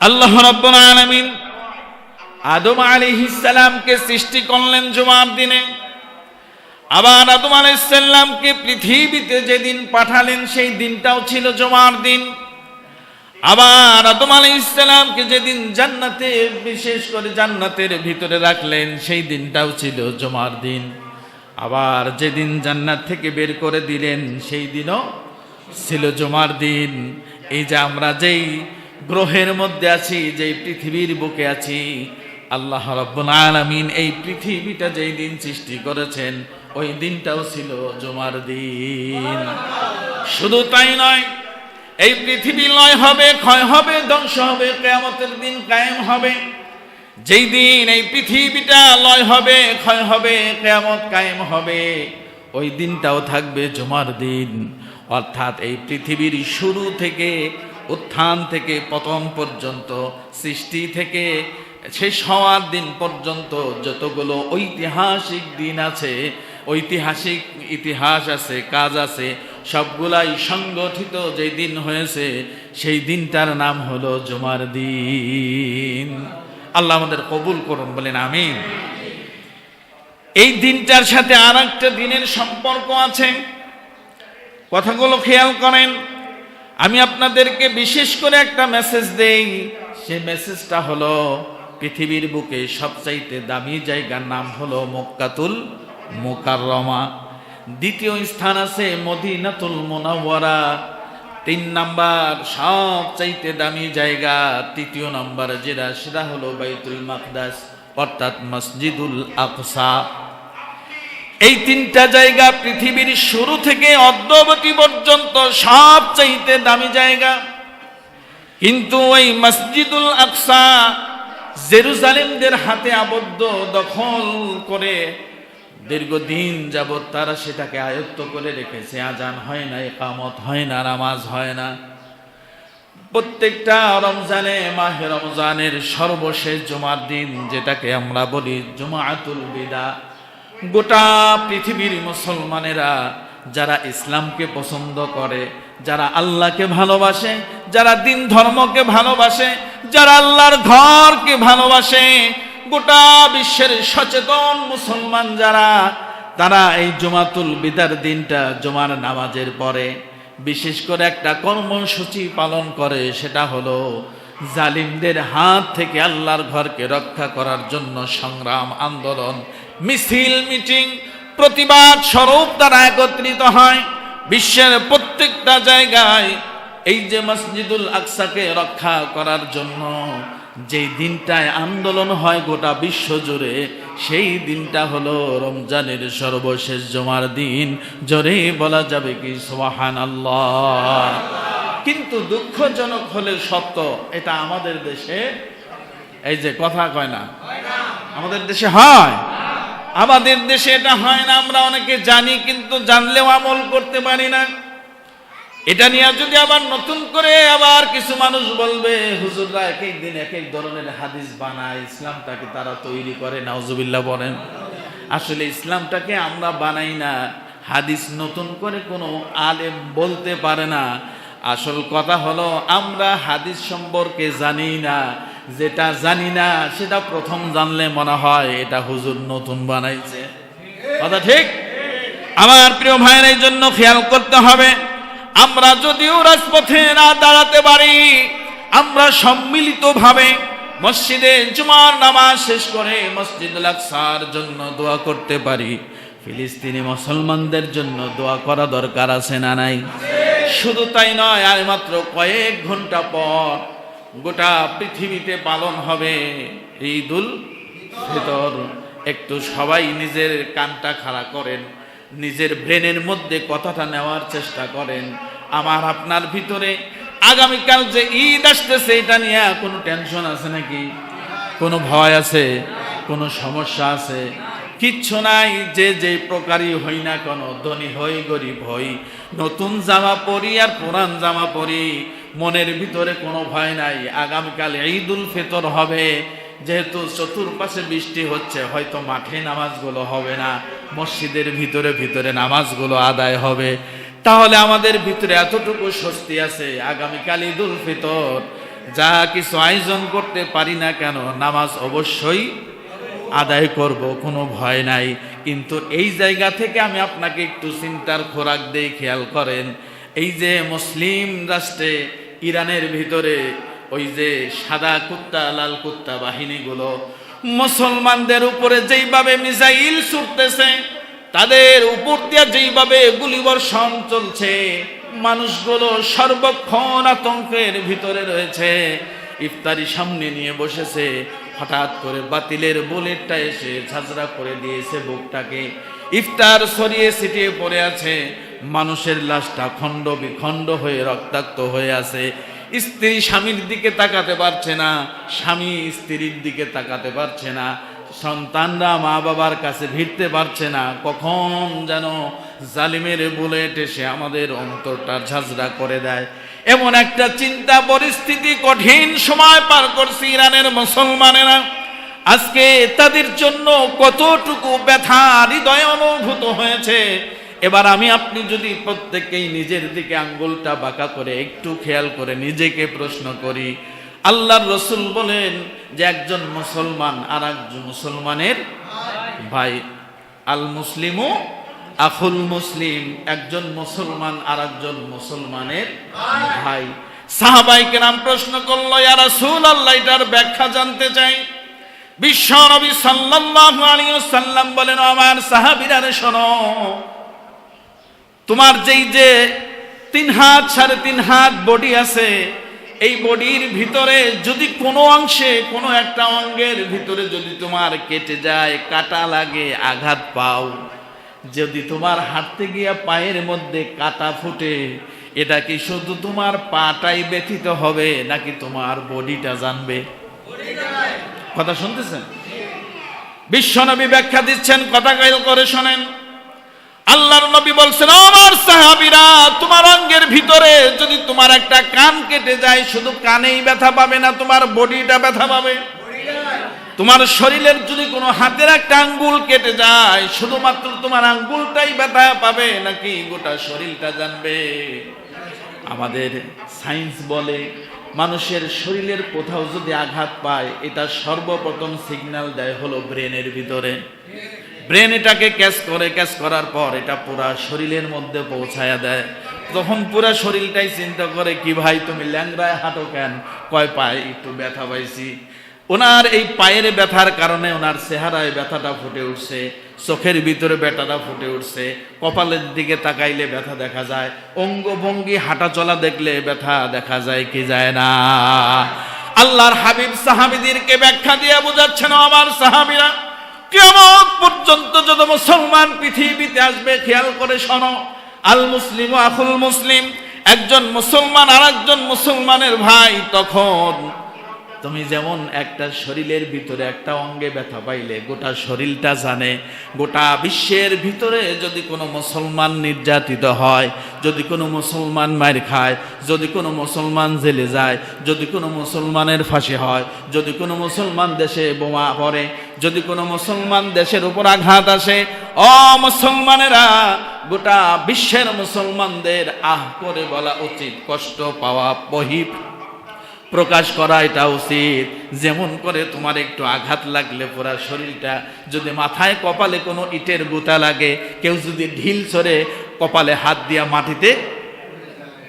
আল্লাহ রাব্বুল আলামিন আদম আলাইহিস সালামকে সৃষ্টি করলেন জুমার দিনে। আবার আদম আলাইহিস সালামকে পৃথিবীতে যেদিন পাঠালেন সেই দিনটাও ছিল জুমার দিন। আবার আদম আলাইহিস সালামকে যেদিন জান্নাতে, বিশেষ করে জান্নাতের ভিতরে রাখলেন সেই দিনটাও ছিল জুমার দিন। আবার যেদিন জান্নাত থেকে বের করে দিলেন সেই দিনও ছিল জুমার দিন। এই যে আমরা যেই গ্রহের মধ্যে আছি, যেই পৃথিবীর বুকে আছি, আল্লাহ রাব্বুল আলামিন এই পৃথিবীটা যেই দিন সৃষ্টি করেছেন ওই দিনটাও ছিল জুমার দিন। শুধু তাই নয়, এই পৃথিবী লয় হবে, ক্ষয় হবে, ধ্বংস হবে, কিয়ামতের দিন কায়েম হবে। যেই দিন এই পৃথিবীটা লয় হবে, ক্ষয় হবে, কিয়ামত কায়েম হবে, ওই দিনটাও থাকবে জুমার দিন। অর্থাৎ এই পৃথিবীর শুরু থেকে, উত্থান থেকে পতন পর্যন্ত, সৃষ্টি থেকে শেষ হওয়ার দিন পর্যন্ত যতগুলো ঐতিহাসিক দিন আছে, ঐতিহাসিক ইতিহাস আছে, কাজ আছে, সবগুলাই সংগঠিত যেই দিন হয়েছে সেই দিনটার নাম হলো জুমার দিন। আল্লাহ আমাদের কবুল করুন, বলেন আমিন। এই দিনটার সাথে আর একটা দিনের সম্পর্ক আছে, কথাগুলো খেয়াল করেন। আমি আপনাদেরকে বিশেষ করে একটা মেসেজ দেই, সেই মেসেজটা হলো পৃথিবীর বুকে সবচাইতে দামি জায়গার নাম হলো মক্কাতুল মুকাররমা। দ্বিতীয় স্থান আছে মদিনাতুল মুনাওয়ারা। 3 নাম্বার সবচাইতে দামি জায়গা, তৃতীয় নাম্বার যেটা, সেটা হলো বাইতুল মাকদাস, অর্থাৎ মসজিদুল আকসা। এই 3টা জায়গা পৃথিবীর শুরু থেকে অদ্যাবধি পর্যন্ত সবচাইতে দামি জায়গা। কিন্তু ওই মসজিদুল আকসা জেরুজালেমদের হাতে আবদ্ধ, দখল করে দীর্ঘদিন যাবৎ তারা সেটাকে আয়ত্ত করে রেখেছে। আজান হয় না, ইকামত হয় না, নামাজ হয় না। প্রত্যেকটা রমজানে, মাহে রমজানের সর্বশেষ জুমার দিন, যেটাকে আমরা বলি জুমাতুল বিদা, গোটা পৃথিবীর মুসলমানেরা যারা ইসলামকে পছন্দ করে, যারা আল্লাহকে ভালোবাসে, যারা দিন ধর্মকে ভালোবাসে, যারা আল্লাহর ঘরকে ভালোবাসে, গোটা বিশ্বের সচেতন মুসলমান যারা, তারা এই জুমাতুল বিদার দিনটা জুমার নামাজের পরে বিশেষ করে একটা কর্মসূচি পালন করে। সেটা হলো জালিমদের হাত থেকে আল্লাহর ঘরকে রক্ষা করার জন্য সংগ্রাম, আন্দোলন, মিছিল, মিটিং, প্রতিবাদ স্বরূপ তারা একত্রিত হয় বিশ্বের প্রত্যেকটা জায়গায়। এই যে মসজিদুল আকসাকে রক্ষা করার জন্য যেই দিনটায় আন্দোলন হয় গোটা বিশ্ব জুড়ে, সেই দিনটা হলো রমজানের সর্বশেষ জুমার দিন। জোরে বলা যাবে কি সুবহানাল্লাহ? কিন্তু দুঃখজনক হলে সত্য, এটা আমাদের দেশে, এই যে কথা কয় না, আমাদের দেশে হয়, আমাদের দেশে এটা হয় না। আমরা অনেকে জানি, কিন্তু জানলেও আমল করতে পারি না। এটা নিয়ে যদি আবার নতুন করে আবার কিছু মানুষ বলবে, হুজুররা এক এক দিন এক এক ধরনের হাদিস বানায়, ইসলামটাকে তারা তৈরি করে, নাউজুবিল্লাহ বলেন। আসলে ইসলামটাকে আমরা বানাই না, হাদিস নতুন করে কোনো আলেম বলতে পারে না। আসল কথা হলো আমরা হাদিস সম্পর্কে জানি না, যেটা জানি না সেটা প্রথম জানলে মনে হয় এটা হুজুর নতুন বানাইছে। কথা ঠিক? আমার প্রিয় ভাইয়ের, এই জন্য খেয়াল করতে হবে, আমরা যদিও রাজপথে না দাঁড়াতে পারি, আমরা সম্মিলিতভাবে মসজিদে জুমার নামাজ শেষ করে মসজিদুল আকসার জন্য দোয়া করতে পারি। ফিলিস্তিনি মুসলমানদের জন্য দোয়া করা দরকার আছে না নাই? শুধু তাই নয়, আর মাত্র কয়েক ঘন্টা পর গোটা পৃথিবীতে পালন হবে ঈদুল ফিতর। একটু সবাই নিজের কানটা খাড়া করেন, নিজের ব্রেনের মধ্যে কথাটা নেওয়ার চেষ্টা করেন। আমার আপনার ভিতরে আগামীকাল যে ঈদ আসতেছে, এটা নিয়ে কোনো টেনশন আছে নাকি? কোনো ভয় আছে? কোনো সমস্যা আছে? কিচ্ছু নাই। যে যে প্রকারই হই না কেন, ধনী হই গরিব হই, নতুন জামা পরি আর পুরান জামা পরি, মনের ভিতরে কোনো ভয় নাই। আগামীকাল ঈদুল ফিতর হবে, যেহেতু চতুর্পাশে বৃষ্টি হচ্ছে, হয়তো মাঠে নামাজগুলো হবে না, মসজিদের ভিতরে ভিতরে নামাজগুলো আদায় হবে। তাহলে আমাদের ভিতরে এতটুকু স্বস্তি আছে, আগামীকাল ঈদুল ফিতর, যা কিছু আয়োজন করতে পারি না কেন নামাজ অবশ্যই আদায় করব, কোনো ভয় নাই। কিন্তু এই জায়গা থেকে আমি আপনাকে একটু চিন্তার খোরাক দেই, খেয়াল করেন। এই যে মুসলিম রাষ্ট্রে ইরানের ভিতরে ওই যে সাদা কুত্তা লাল কুত্তা বাহিনীগুলো মুসলমানদের উপরে যেইভাবে মিসাইল ছুটতেছে, তাদের উপর দিয়ে যেইভাবে গুলিবর্ষণ চলছে, মানুষগুলো সর্বক্ষণ আতঙ্কের ভিতরে রয়েছে। ইফতারি সামনে নিয়ে বসেছে, হঠাৎ করে বাতিলের বুলেটটা এসে ঝাঁঝরা করে দিয়েছে বুকটাকে। ইফতার ছড়িয়ে ছিটিয়ে পড়ে আছে, মানুষের লাশটা খণ্ড বিখণ্ড হয়ে রক্তাক্ত হয়ে আছে। স্ত্রী স্বামীর দিকে তাকাতে পারছে না, স্বামী স্ত্রীর দিকে তাকাতে পারছে না, সন্তানরা মা বাবার কাছে ভিড়তে পারছে না। কখন যেন জালিমের বুলেট এসে আমাদের অন্তরটা ঝাঁঝরা করে দেয়। এমন একটা চিন্তা পরিস্থিতি, কঠিন সময় পার করছে ইরানের মুসলমানেরা। আজকে তাদের জন্য কতটুকু ব্যথা হৃদয়ে অনুভূত হয়েছে। এবার আমি আপনি যদি প্রত্যেকেই নিজের দিকে আঙ্গুলটা বাঁকা করে একটু খেয়াল করে নিজেকে প্রশ্ন করি, আল্লাহর রসুল বলেন যে একজন মুসলমান আর একজন মুসলমানের ভাই, আল মুসলিমু আখুল মুসলিম, একজন মুসলমান আর একজন মুসলমানের ভাই। সাহাবায়ে কেরাম প্রশ্ন করলো, ইয়া রাসূলুল্লাহ, এটার ব্যাখ্যা জানতে চাই। বিশ্ব নবী সাল্লাল্লাহু আলাইহি ওয়াসাল্লাম বলেন, আমার সাহাবীরা শোনো, তোমার যেই যে 3 হাত 3.5 হাত বডি আছে, এই বডির ভিতরে যদি কোনো অংশে কোনো একটা অঙ্গের ভিতরে যদি তোমার কেটে যায়, কাটা লাগে, আঘাত পাও, যদি তোমার হাঁটতে গিয়া পায়ের মধ্যে কাটা ফুটে, এটা কি শুধু তোমার পাটাই ব্যথিত হবে নাকি তোমার বডিটা জানবে? কথা শুনতেছেন? বিশ্বনবী ব্যাখ্যা দিচ্ছেন, কথা কাইল করে শোনেন। আল্লাহর নবী বলছেন, আমার সাহাবীরা, তোমার অঙ্গের ভিতরে যদি তোমার একটা কান কেটে যায়, শুধু কানেই ব্যথা পাবে না, তোমার বডিটা ব্যথা পাবে। তোমার শরীরের যদি কোনো হাতের একটা আঙ্গুল কেটে যায়, শুধুমাত্র তোমার আঙ্গুলটাই ব্যথা পাবে নাকি গোটা শরীরটা জানবে? আমাদের সায়েন্স বলে, মানুষের শরীরের কোথাও যদি আঘাত পায়, এটা সর্বপ্রথম সিগন্যাল দেয় হলো ব্রেনের ভিতরে। ব্রেন এটাকে ক্যাচ করে, ক্যাচ করার পর এটা পুরা শরীরের মধ্যে পৌঁছায়া দেয়। তখন পুরা শরীরটাই চিন্তা করে, কি ভাই তুমি ল্যাংড়ায় হাঁটো কেন? কয় পায়ে একটু ব্যথা পাইছি। ওনার এই পায়ের ব্যথার কারণে ওনার চেহারায় ব্যথাটা ফুটে উঠছে, চোখের ভিতরে ব্যথাটা ফুটে উঠছে, কপালের দিকে তাকাইলে ব্যথা দেখা যায়, অঙ্গভঙ্গি হাঁটা চলা দেখলে ব্যথা দেখা যায় কি যায় না? আল্লাহর হাবিব সাহাবীদেরকে ব্যাখ্যা দিয়ে বোঝাচ্ছেন, আমার সাহাবীরা, কিয়ামত পর্যন্ত যত মুসলমান পৃথিবীতে আসবে, খেয়াল করে শোনো, আল মুসলিমু আখুল মুসলিম, একজন মুসলমান আর একজন মুসলমানের ভাই। তখন তুমি যেমন একটা শরীরের ভিতরে একটা অঙ্গে ব্যথা পাইলে গোটা শরীরটা জানে, গোটা বিশ্বের ভিতরে যদি কোনো মুসলমান নির্যাতিত হয়, যদি কোনো মুসলমান মার খায়, যদি কোনো মুসলমান জেলে যায়, যদি কোনো মুসলমানের ফাঁসি হয়, যদি কোনো মুসলমান দেশে বোমা পড়ে, যদি কোনো মুসলমান দেশের উপর আঘাত আসে, ও মুসলমানেরা, গোটা বিশ্বের মুসলমানদের আহ করে বলা উচিত, কষ্ট পাওয়া প্রকাশ করা এটা উচিত। যেমন করে তোমার একটু আঘাত লাগলে পুরা শরীরটা, যদি মাথায় কপালে কোনো ইটের গুতা লাগে, কেউ যদি ঢিল ছড়ে কপালে হাত দিয়া মাটিতে,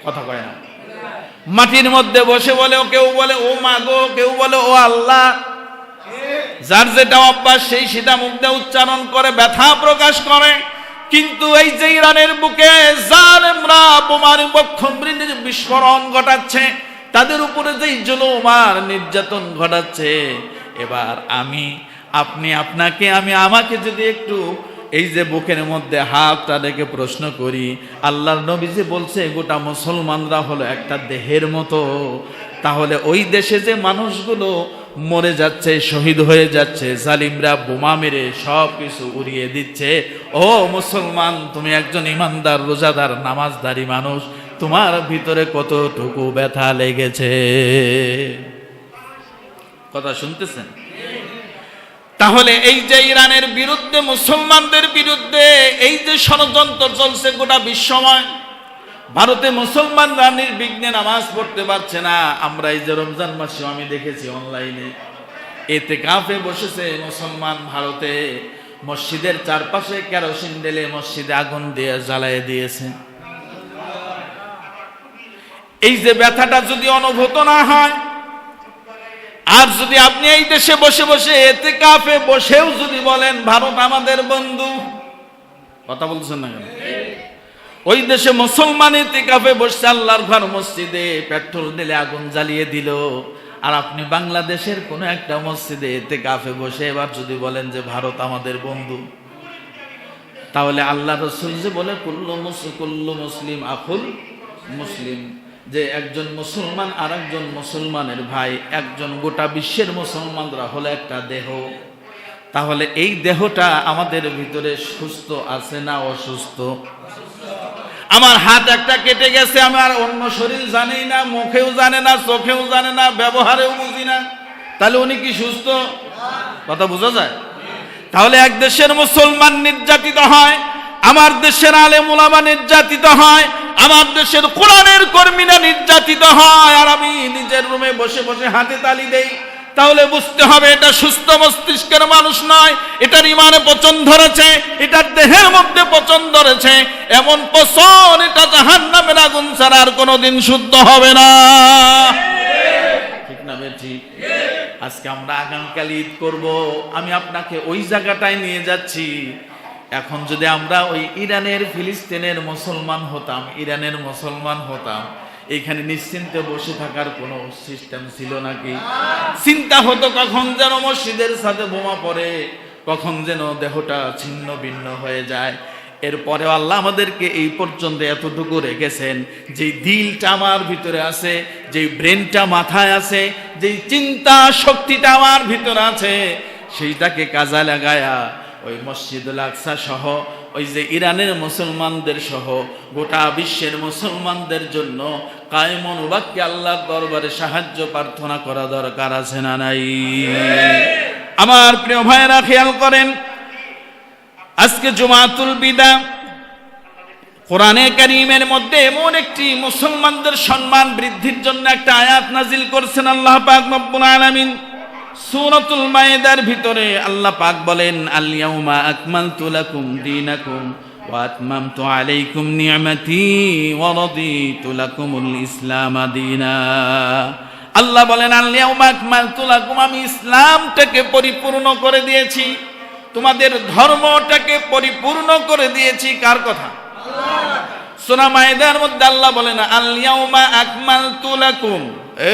কথা কয় না, মাটির মধ্যে বসে বলে, কেউ বলে ও মাগো, কেউ বলে ও আল্লাহ, যার যেটা অভ্যাস সেই সেটা মুখ দিয়ে উচ্চারণ করে ব্যথা প্রকাশ করে। কিন্তু এই যে ইরানের বুকে জালেমরা বোমার বক্ষবৃন্দের বিস্ফোরণ ঘটাচ্ছে, তাদের উপরে যে জুলুম আর নির্যাতন ঘটাচ্ছে, এবার আপনি আপনাকে আমাকে যদি একটু এই যে বুকের মধ্যে হাতটা রেখে প্রশ্ন করি, আল্লাহর নবী যে বলছে গোটা মুসলমানরা হলো একটা দেহের মতো, তাহলে ওই দেশে যে মানুষগুলো মরে যাচ্ছে, শহীদ হয়ে যাচ্ছে, জালিমরা বোমা মেরে সব কিছু উড়িয়ে দিচ্ছে, ও মুসলমান, তুমি একজন ইমানদার, রোজাদার, নামাজদারি মানুষ, তোমার ভিতরে কতটুকু ব্যথা লেগেছে? কথা শুনতেছেন? তাহলে এই যে ইরানের বিরুদ্ধে, মুসলমানদের বিরুদ্ধে এই যে ষড়যন্ত্র চলছে গোটা বিশ্বময়, ভারতে মুসলমানরা নির্বিঘ্নে নামাজ পড়তে পারছে না। আমরা এই যে রমজান মাসে আমি দেখেছি অনলাইনে ইতিকাফে বসেছে মুসলমান ভারতে, মসজিদের চারপাশে কেরোসিন ঢেলে মসজিদে আগুন দিয়ে জ্বালায় দিয়েছে। এই যে ব্যথাটা যদি অনুভূত না হয়, আর যদি আপনি এই দেশে বসে বসে ইতিকাফে বসেও যদি বলেন ভারত আমাদের বন্ধু, কথা বলছেন না কেন? ওই দেশে মুসলমান ইতিকাফে বসে আল্লাহর ঘর মসজিদে পেট্রোল দিলে আগুন জ্বালিয়ে দিল, আর আপনি বাংলাদেশের কোন একটা মসজিদে ইতিকাফে বসে এবার যদি বলেন যে ভারত আমাদের বন্ধু, তাহলে আল্লাহ রাসূল যে বলে কুল্লু মুসলিম আখুল মুসলিম, যে একজন মুসলমান আর একজন মুসলমানের ভাই, একজন গোটা বিশ্বের মুসলমানরা হলো একটা দেহ। তাহলে এই দেহটা আমাদের ভিতরে সুস্থ আছে না অসুস্থ? আমার হাত একটা কেটে গেছে, আমার অন্য শরীর জানেই না, মুখেও জানে না, চোখেও জানে না, ব্যবহারেও বুঝি না, তাহলে উনি কি সুস্থ? কথা বোঝা যায়? তাহলে এক দেশের মুসলমান নির্যাতিত হয়, আমার দেশের আলেম ওলামা নির্যাতিত হয়, আমার দেশের কোরআনের কর্মীরা নির্যাতিত হয়, আর আমি নিজের রুমে বসে বসে হাতে তালি দেই, তাহলে বুঝতে হবে এটা সুস্থ মস্তিষ্কের মানুষ নয়, এটার ইমানে পচন ধরেছে, এটার দেহের মধ্যে পচন ধরেছে, এমন পচন এটা জাহান্নামের আগুন ছাড়া আর কোনোদিন শুদ্ধ হবে না। ঠিক না ঠিক? আজকে আমরা আগামীকাল ঈদ করব, আমি আপনাকে ওই জায়গাটায় নিয়ে যাচ্ছি। এখন যদি আমরা ওই ইরানের ফিলিস্তিনের মুসলমান হতাম, ইরানের মুসলমান হতাম, এখানে নিশ্চিন্তে বসে থাকার কোনো সিস্টেম ছিল নাকি? চিন্তা হতো কখন যেন মসজিদের সাথে বোমা পড়ে, কখন যেন দেহটা ছিন্ন ভিন্ন হয়ে যায়। এরপরেও আল্লাহ আমাদেরকে এই পর্যন্ত এতটুকু রেখেছেন, যে দিলটা আমার ভিতরে আছে, যে ব্রেনটা মাথায় আছে, যে চিন্তা শক্তিটা আমার ভিতরে আছে, সেইটাকে কাজে লাগায়া ওই মসজিদুল আকসা সহ ওই যে ইরানের মুসলমানদের সহ গোটা বিশ্বের মুসলমানদের জন্য কায়েমুন ওয়াক্কে আল্লাহর দরবারে সাহায্য প্রার্থনা করা দরকার আছে না নাই? আমার প্রিয় ভাইরা খেয়াল করেন, আজকে জুমাতুল বিদা, কোরআনে কারীমের মধ্যে এমন একটি মুসলমানদের সম্মান বৃদ্ধির জন্য একটা আয়াত নাজিল করছেন আল্লাহ পাক রব্বুল আলামিন। সূরাতুল মায়েদার ভিতরে আল্লাহ পাক বলেন, আল ইয়াউমা আকমালতু লাকুম দীনাকুম ওয়া আতমামতু আলাইকুম নি'মাতি ওয়া রাদিতু লাকুমুল ইসলাম দীনা। আল্লাহ বলেন, আল ইয়াউমা আকমালতু লাকুম, আমি ইসলামটাকে পরিপূর্ণ করে দিয়েছি, তোমাদের ধর্মটাকে পরিপূর্ণ করে দিয়েছি। কার কথা? সূরা মায়েদার মধ্যে আল্লাহ বলেন, আল ইয়াউমা আকমালতু লাকুম,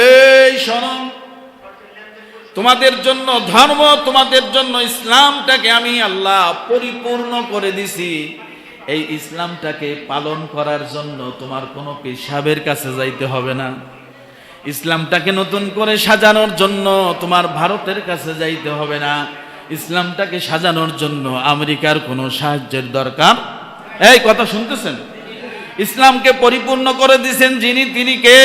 এই শোনো, তোমাদের জন্য ধর্ম, তোমাদের জন্য ইসলামটাকে আমি আল্লাহ পরিপূর্ণ করে দিছি। এই ইসলামটাকে পালন করার জন্য তোমার কোনো পেশাবের কাছে যাইতে হবে না। ইসলামটাকে নতুন করে সাজানোর জন্য তোমার ভারতের কাছে যাইতে হবে না। ইসলামটাকে সাজানোর জন্য আমেরিকার কোনো সাহায্যের দরকার। এই কথা শুনতেছেন? ইসলামকে পরিপূর্ণ করে দিয়েছেন যিনি, তিনি কে?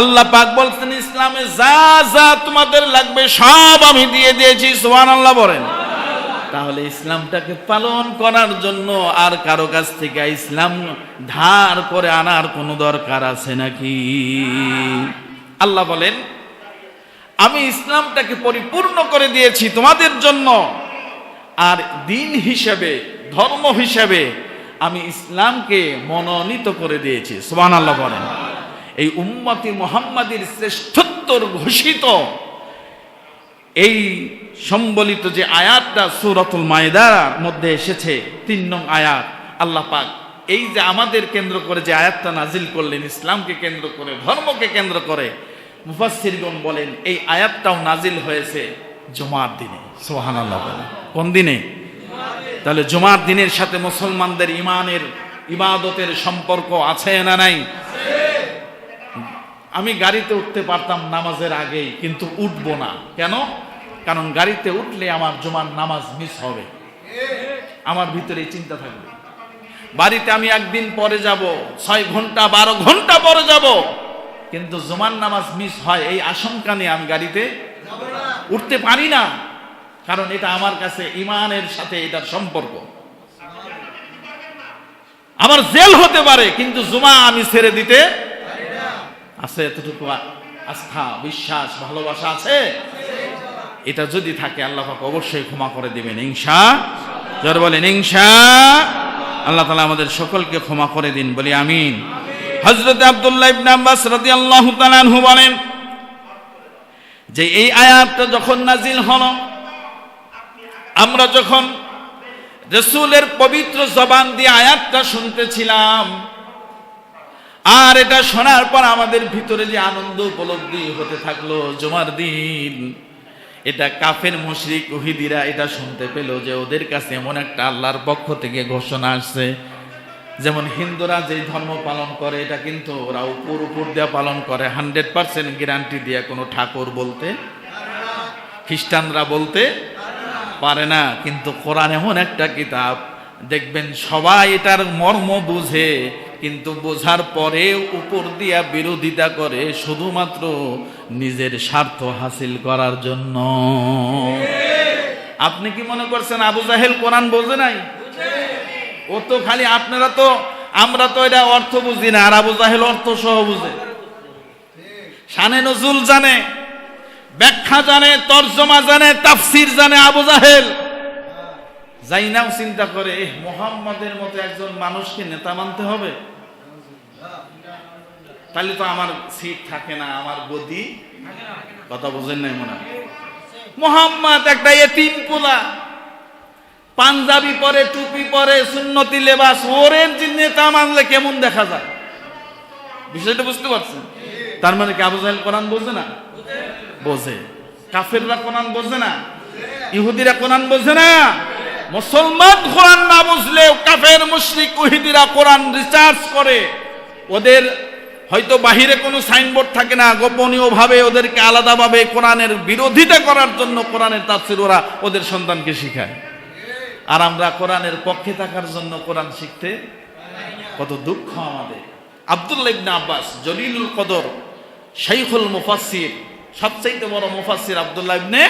আল্লাহ পাক বলছেন, ইসলামে যা যা তোমাদের লাগবে সব আমি দিয়ে দিয়েছি। সুবহানাল্লাহ বলেন। তাহলে ইসলামটাকে পালন করার জন্য আর কারো কাছ থেকে ইসলাম ধার করে আনার কোনো দরকার আছে নাকি? আল্লাহ বলেন, আমি ইসলামটাকে পরিপূর্ণ করে দিয়েছি তোমাদের জন্য, আর দিন হিসেবে, ধর্ম হিসেবে আমি ইসলামকে মনোনীত করে দিয়েছি। সুবহানাল্লাহ বলেন। এই উম্মতি মুহাম্মাদীর শ্রেষ্ঠত্বর ঘোষিত এই সম্বলিত যে আয়াতটা সূরাতুল মায়েদার মধ্যে এসেছে, ৩ নং আয়াত, আল্লাহ পাক এই যে আমাদের কেন্দ্র করে যে আয়াতটা নাজিল করলেন, ইসলামকে কেন্দ্র করে, ধর্মকে কেন্দ্র করে, মুফাসসিরগণ বলেন এই আয়াতটাও নাজিল হয়েছে জুমার দিনে। সুবহানাল্লাহ বলেন। কোন দিনে? তাহলে জুমার দিনের সাথে মুসলমানদের ইমানের, ইবাদতের সম্পর্ক আছে না নাই? আমি গাড়িতে উঠতে পারতাম নামাজের আগেই, কিন্তু উঠবো না। কেন? কারণ গাড়িতে উঠলে আমার জুমার নামাজ মিস হবে, আমার ভিতরে চিন্তা থাকবে। বাড়িতে আমি একদিন পরে যাব, 6 ঘন্টা 12 ঘন্টা পরে যাব, কিন্তু জুমার নামাজ মিস হয়, এই আশঙ্কা নিয়ে আমি গাড়িতে উঠতে পারি না, কারণ এটা আমার কাছে ইমানের সাথে এটার সম্পর্ক। আমার জেল হতে পারে, কিন্তু জুমা আমি ছেড়ে দিতে আছে। এতটুকু আস্থা, বিশ্বাস, ভালোবাসা আছে। এটা যদি থাকে আল্লাহ পাক অবশ্যই ক্ষমা করে দিবেন ইনশাআল্লাহ। যারা বলেন ইনশাআল্লাহ, আল্লাহ তাআলা আমাদের সকলকে ক্ষমা করে দিন, বলি আমিন। হযরত আব্দুল্লাহ ইবনে আব্বাস রাদিয়াল্লাহু তাআলা আনহু বলেন যে এই আয়াতটা যখন নাজিল হলো, আমরা যখন রাসূলের পবিত্র জবান দিয়ে আয়াতটা শুনতেছিলাম, আর এটা শোনার পর আমাদের ভিতরে যে আনন্দ উপলব্ধি হতে থাকলো জুমার দিন, এটা কাফের মুশরিক ইহুদিরা এটা শুনতে পেল যে ওদের কাছে এমন একটা আল্লাহর পক্ষ থেকে ঘোষণা আসছে। যেমন হিন্দুরা যেই ধর্ম পালন করে, এটা কিন্তু ওরা উপর দিয়ে পালন করে, 100% গ্যারান্টি দিয়ে কোনো ঠাকুর বলতে, খ্রিস্টানরা বলতে পারে না। কিন্তু কোরআন এমন একটা কিতাব, দেখবেন সবাই এটার মর্ম বুঝে, কিন্তু বোঝার পরে উপর দিয়া বিরোধিতা করে শুধুমাত্র নিজের স্বার্থ হাসিল করার জন্য। আপনি কি মনে করছেন আবু জাহেল কোরআন বোঝে নাই? ও তো খালি, আমরা তো এটা অর্থ বুঝি না, আর আবু জাহেল অর্থ সহ বুঝে, শানে নজুল জানে, ব্যাখ্যা জানে, তরজমা জানে, তাফসির জানে। আবু জাহেল যাইনাও চিন্তা করে মুহাম্মাদের মতো একজন মানুষকে নেতা মানতে হবে, তাহলে তো আমার সিট থাকে না, আমার গদি। কথা বোঝেন নাই মনে হয়? মুহাম্মদ একটা এতিম পোলা, পাঞ্জাবি পরে, টুপি পরে, সুন্নতি লেবাস, ওরের যে নেতা মানলে কেমন দেখা যায়, বিষয়টা বুঝতে পারছেন? তার মানে কি আবু জাহেল কোরআন বোঝে না? বোঝে। কাফেররা কোরআন বোঝে না, ইহুদিরা কোরআন বোঝে না। মুসলমান কোরআন না বুঝলেও কাফের মুশরিক ইহুদিরা কোরআন রিসার্চ করে। ওদের হয়তো বাহিরে কোনো সাইনবোর্ড থাকে না, গোপনীয় ভাবে ওদেরকে আলাদাভাবে কোরআনের বিরোধিতা করার জন্য কোরআনের তাফসীর ওরা ওদের সন্তানকে শিখায়। আর আমরা কোরআনের পক্ষে থাকার জন্য কোরআন শিখতে কত দুঃখ আমাদের। আব্দুল্লাহ ইবনে আব্বাস জলিলুল কদর, শাইখুল মুফাসসির, সবচেয়ে বড় মুফাসসির আব্দুল্লাহ ইবনে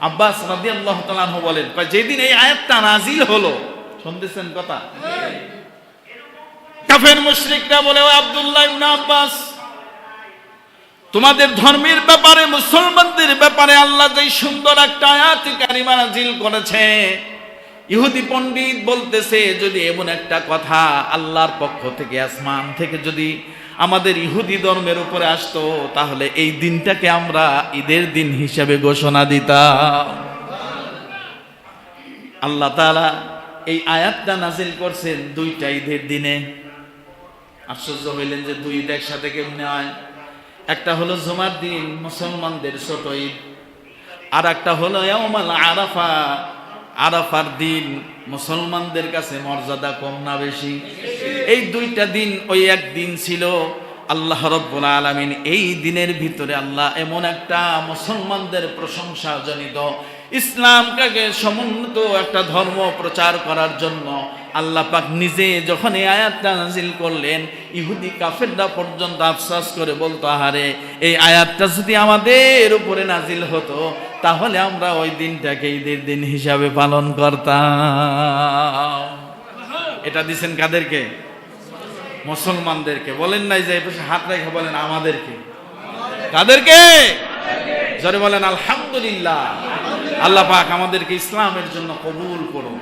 আব্বাস রাদিয়াল্লাহু তাআলা আনহু বলেন, যেদিন এই আয়াতটা নাজিল হলো, শুনতেছেন কথা, কাফের মুশরিকরা বলে, ও আব্দুল্লাহ ইবনে আব্বাস, তোমাদের ধর্মের ব্যাপারে, মুসলমানদের ব্যাপারে আল্লাহ যে সুন্দর একটা আয়াত কারিমা নাজিল করেছে, ইহুদি পণ্ডিত বলতেছে যদি এমন একটা কথা আল্লাহর পক্ষ থেকে, আসমান থেকে যদি আমাদের ইহুদি ধর্মের উপরে আসতো, তাহলে এই দিনটাকে আমরা ঈদের দিন হিসাবে ঘোষণা দিতাম। আল্লাহ তাআলা এই আয়াতটা নাজিল করছেন দুইটা ঈদের দিনে। আশ্চর্য হইলেন যে দুই ঈদ একসাথে কেমনে হয়? একটা হলো জুমার দিন, মুসলমানদের ছোট ঈদ, আর একটা হলো ইয়াউমুল আরাফা, আরাফার দিন, মুসলমানদের কাছে মর্যাদা কম না বেশি? এই দুইটা দিন ওই একদিন ছিল। আল্লাহ রাব্বুল আলামিন এই দিনের ভিতরে আল্লাহ এমন একটা মুসলমানদের প্রশংসা জনিত, ইসলামকে সমুন্নত একটা ধর্ম প্রচার করার জন্য আল্লাহ পাক নিজে যখন এই আয়াতটা নাজিল করলেন, ইহুদি কাফেররা পর্যন্ত আফসোস করে বলতো, আহারে এই আয়াতটা যদি আমাদের উপরে নাজিল হতো, তাহলে আমরা ওই দিনটাকে ঈদের দিন হিসাবে পালন করতাম। এটা দিছেন কাদেরকে? মুসলমানদেরকে। বলেন নাই যে এপাশে হাত রেখে বলেন আমাদেরকে। কাদেরকে? জোরে বলেন আলহামদুলিল্লাহ। আল্লাহ পাক আমাদেরকে ইসলামের জন্য কবুল করুন,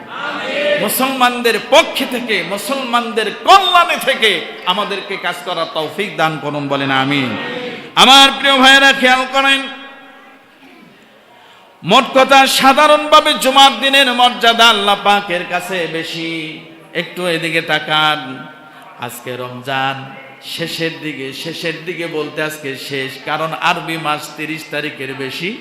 মুসলমানদের পক্ষে থেকে, মুসলমানদের কল্যাণে থেকে আমাদেরকে কাজ করার তৌফিক দান করুন, বলেন আমিন। আমার প্রিয় ভাইয়েরা খেয়াল করেন, মোট কথা সাধারণভাবে জুমার দিনের মর্যাদা আল্লাহ পাকের কাছে বেশি। একটু এদিকে তাকান, আজকে রমজান শেষের দিকে বলতে আজকে শেষ, কারণ আরবি মাস 30 তারিখের বেশি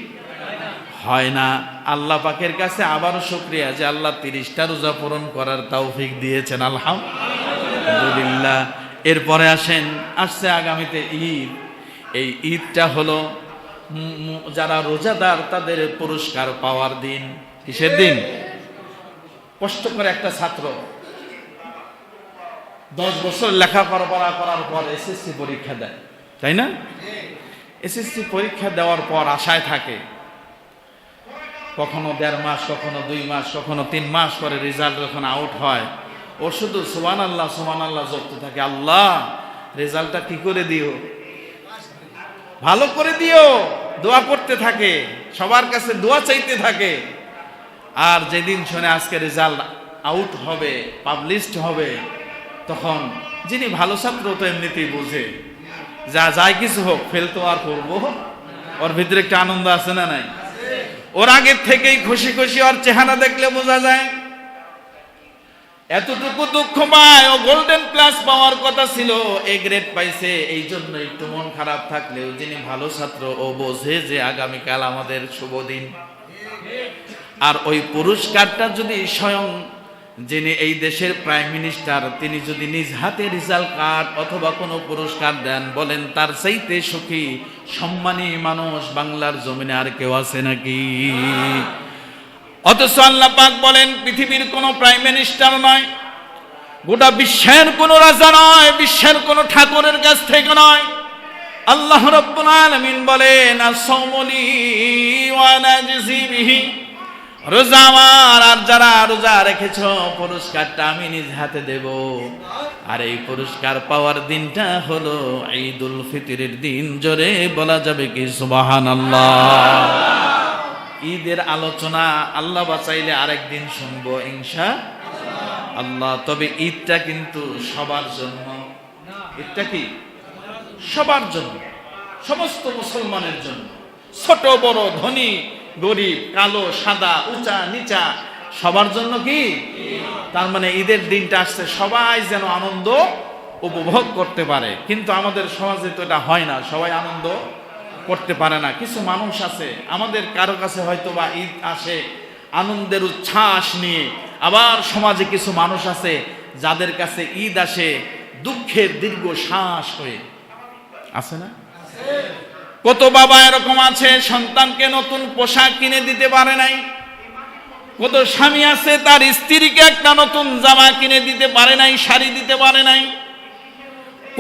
হয় না। আল্লাহ পাকের কাছে আবারও শুকরিয়া যে আল্লাহ 30টা রোজা পূরণ করার তৌফিক দিয়েছেন, আলহামদুলিল্লাহ। এরপরে আসছে আগামীতে ঈদ। এই ঈদটা হলো যারা রোজাদার তাদের পুরস্কার পাওয়ার দিন। কিসের দিন? কষ্ট করে একটা ছাত্র 10 বছর লেখাপড়া করার পর এসএসসি পরীক্ষা দেয়, তাই না? এসএসসি পরীক্ষা দেওয়ার পর আশায় থাকে, কখনো 1.5 মাস, কখনো 2 মাস, কখনো 3 মাস পরে রেজাল্ট যখন আউট হয়, ও শুধু সুবহানাল্লাহ জপতে থাকে। আল্লাহ রেজাল্টটা কি করে দিও, ভালো করে দিও, দোয়া করতে থাকে, সবার কাছে দোয়া চাইতে থাকে। আর যেদিন শুনে আজকে রেজাল্ট আউট হবে, পাবলিশড হবে, তখন যিনি ভালো ছাত্র তো এমনিতেই বুঝে যা যাই কিছু হোক ফেল তো আর করবো, ওর ভিতরে একটা আনন্দ আছে না নাই? ওর আগের থেকেই খুশি খুশি, ওর চেহারা দেখলে বোঝা যায়। এতটুকু দুঃখ পায়, ও গোল্ডেন প্লাস পাওয়ার কথা ছিল, এ গ্রেড পাইছে, এই জন্য একটু মন খারাপ থাকলেও যিনি ভালো ছাত্র ও বোঝে যে আগামীকাল আমাদের শুভ দিন। আর ওই পুরস্কারটা যদি স্বয়ং যিনি এই দেশের প্রাইম মিনিস্টার তিনি যদি নিজ হাতে রেজাল্ট কার্ড অথবা কোনো পুরস্কার দেন, বলেন তার চাইতে সুখী সম্মানী মানুষ বাংলার জমিনে আর কেউ আছে নাকি? অথচ আল্লাহ পাক বলেন পৃথিবীর কোনো প্রাইম মিনিস্টার নয়, গোটা বিশ্বের কোনো রাজা নয়, বিশ্বের কোনো ঠাকুরের কাছ থেকে নয়, আল্লাহ রাব্বুল আলামিন বলেন আস-সাওমুলি ওয়া নাজজি বিহি, রোজা আমার, আর যারা রোজা রেখেছ পুরস্কারটা আমি নিজ হাতে দেব। আর এই পুরস্কার পাওয়ার দিনটা হলো ঈদুল ফিতরের দিন। জোরে বলা যাবে কি সুবহানাল্লাহ? ঈদের আলোচনা আল্লাহ বাঁচাইলে আরেকদিন শুনবো ইনশাআল্লাহ। তবে ঈদটা কিন্তু সবার জন্য, ঈদটা কি সবার জন্য, সমস্ত মুসলমানের জন্য, ছোট বড়, ধনী গরিব, কালো সাদা, উঁচা নিচা, সবার জন্য কি? তার মানে ঈদের দিনটা আসছে সবাই যেন আনন্দ উপভোগ করতে পারে। কিন্তু আমাদের সমাজে তো এটা হয় না, সবাই আনন্দ করতে পারে না। কিছু মানুষ আছে, আমাদের কারো কাছে হয়তো বা ঈদ আসে আনন্দের উচ্ছ্বাস নিয়ে, আবার সমাজে কিছু মানুষ আছে যাদের কাছে ঈদ আসে দুঃখের দীর্ঘ শ্বাস হয়ে। আছে না? কত বাবা এরকম আছে সন্তানকে নতুন পোশাক কিনে দিতে পারে নাই, কত স্বামী আছে তার স্ত্রীকে একটা নতুন জামা কিনে দিতে পারে নাই, শাড়ি দিতে পারে নাই,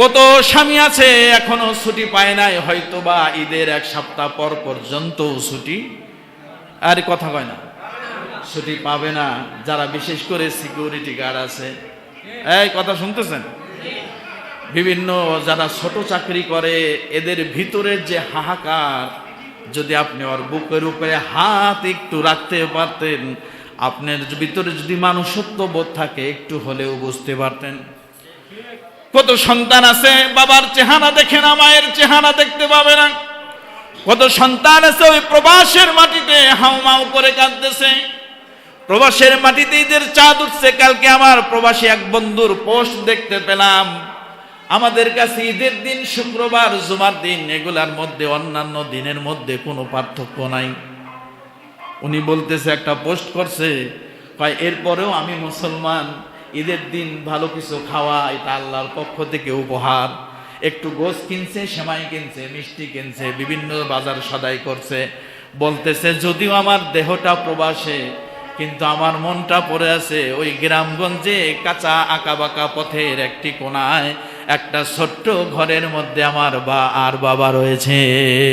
কত স্বামী আছে এখনো ছুটি পায় নাই, হয়তো বা ঈদের এক সপ্তাহ পর পর্যন্ত ছুটি, আর কথা কয় না, ছুটি পাবে না। যারা বিশেষ করে সিকিউরিটি গার্ড আছে, এই কথা শুনতেছেন, বিভিন্ন যারা ছোট চাকরি করে, এদের ভিতরের যে হাহাকার, যদি আপনি ওর বুকের উপরে হাত একটু রাখতে পারতেন, আপনার ভিতরে যদি মানুষত্ব বোধ থাকে একটু হলেও বুঝতে পারতেন। কত সন্তান আছে বাবার চেহারা দেখে না, মায়ের চেহারা দেখতে পাবে না। কত সন্তান আছে ওই প্রবাসের মাটিতে হাউমাউ করে কাঁদতেছে, প্রবাসের মাটিতে ঈদের চাঁদ উঠছে। কালকে আমার প্রবাসী এক বন্ধুর পোস্ট দেখতে পেলাম, আমাদের কাছে ঈদের দিন শুক্রবার, জুমার দিন, এগুলার মধ্যে অন্যান্য দিনের মধ্যে কোনো পার্থক্য নাই। উনি বলতেছে, একটা পোস্ট করছে, এরপরেও আমি মুসলমান, ঈদের দিন ভালো কিছু খাওয়া এটা আল্লাহর পক্ষ থেকে উপহার। একটু গোশ কিনছে, সেমাই কিনছে, মিষ্টি কিনছে, বিভিন্ন বাজার সদাই করছে। বলতেছে যদিও আমার দেহটা প্রবাসে, কিন্তু আমার মনটা পড়ে আছে ওই গ্রামগঞ্জে কাঁচা আঁকাবাঁকা পথের একটি কোনায় একটা ছোট্ট ঘরের মধ্যে আমার বাবা রয়েছে।